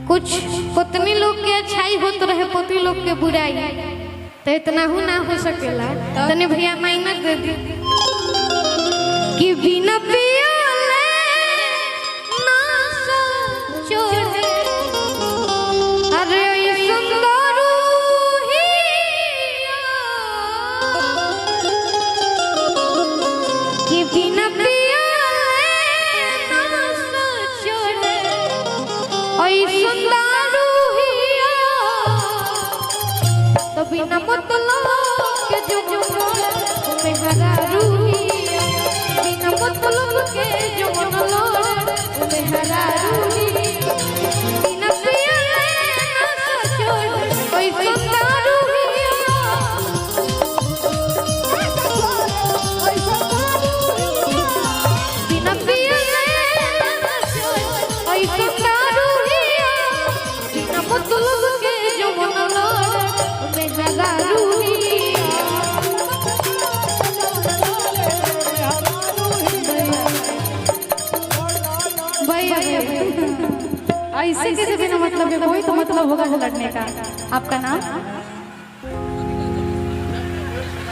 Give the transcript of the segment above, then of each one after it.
कुछ पत्नी लोग के अच्छाई होत रहे, पति लोग के बुराई, तो इतना हो ना हो सकेला। तने भैया माइना दे दी कि बिना पियाले ना चढ़े, अरे सुंदर कि बिना बिना मतलब के जो में हरा रूहिया, बिना मतलब के जो में हरा रूहिया, बिना पिया ना छोड़ कोई सुंदर रूहिया, बिना पिया ना छोड़ कोई सुंदर रूहिया, बिना मतलब के जो ऐसे कैसे बिना मतलब के, कोई तो मतलब होगा लड़ने का। आपका नाम?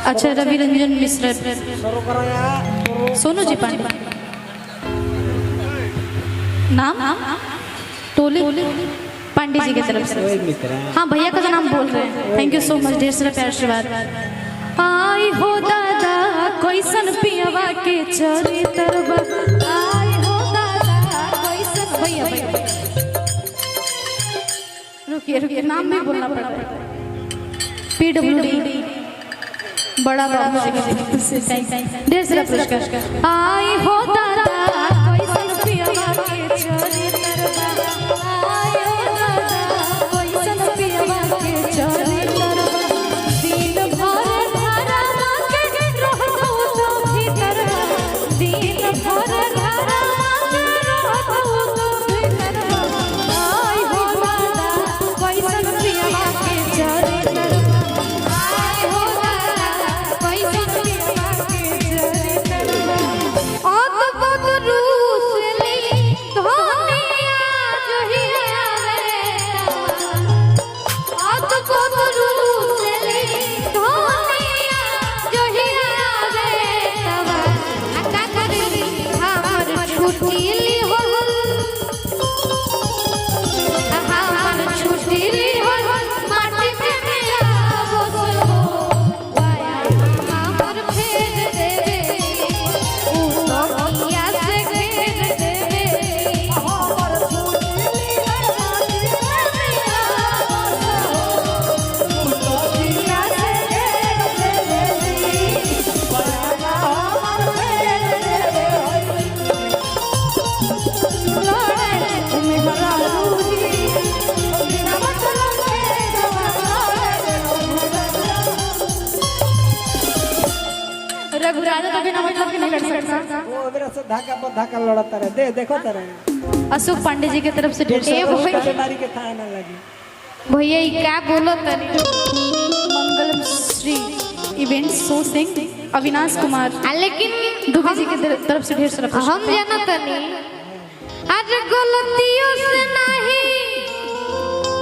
अच्छा, रवि रंजन मिश्र। सोनू जी पांडे नाम? टोली पांडे जी की तरफ से। हाँ, भैया का नाम बोल रहे हैं। थैंक यू सो मच, ढेर सारा प्यार आशीर्वाद। आई हो दादा कैसन पियवा के चरित्रवा, आई हो दादा कैसन। भैया भैया रुकिए, नाम भी बोलना पड़ रहा है। PWD बड़ा बाबू जी ढेर सारा पुरस्कार। आई हो दादा कैसन पियवा के चरित्रवा, आई हो दादा कैसन पियवा के चरित्रवा, दिन भर घरवा के रहतौ तो भीतरवा, दिन भर घरवा के रहतौ तो भीतरवा, आई हो दादा कैसन पियवा के चरित्रवा, आई हो दादा कैसन पियवा के चरित्रवा। अद्भुत रूसली धनिया जोहिया रे, अद्भुत रूसली धनिया जोहिया रे तवा, का करी हमर छुट्टी ली हो, हमर छुट्टी ली हो, माटी पे मेरा बोल हो, वाया हमर फेर देवे, ऊ तो किया से घेर देवे, हमर छुट्टी ली हो, माटी पे मेरा बोल हो, ऊ तो किया से घेर देवे, वाया हमर फेर देवे, लड़े में हरा रूही, बिना मतलब के रघुराजा तो बिना मतलब के नहीं लड़ सकता। वो मेरा से धाका पर धाका लड़ता रहे। देखो तारे अशोक पांडे जी की तरफ से ढेर सारा बीमारी के खाए ना लगी। भैया ये क्या बोलो तनी। मंगलम श्री इवेंट सो सिंह अविनाश कुमार, लेकिन दुबे जी की तरफ से ढेर सारा हम जाना तनी। आज गलतियों से नहीं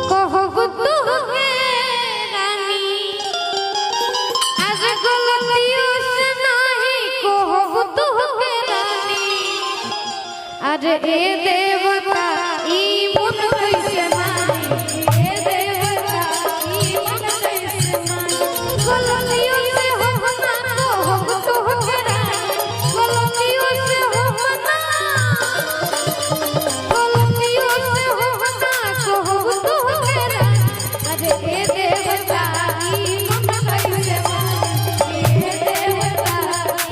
कहो तू है रानी, आज गलतियों से नहीं कहो तू है रानी, अरे ए देवता ई मन कैसे मानी ए देवता ई मन कैसे मानी गलतियों से हो ना तो हो करा गलतियों से हो ना गलतियों से हो ना तो हो करा अरे ए देवता ई मन कैसे मानी ए देवता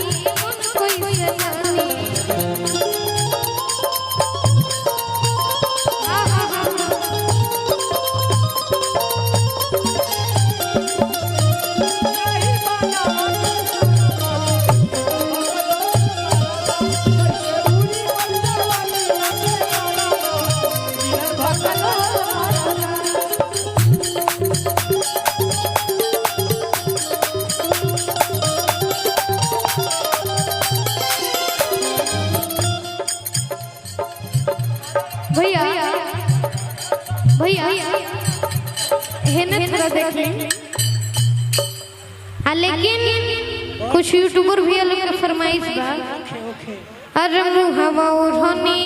ई मन कैसे मानी भैया भैया हेने थोड़ा देखें लेकिन कुछ यूट्यूबर भी लोग के फरमाइश बा ओके अरे मुहावा ओढ़नी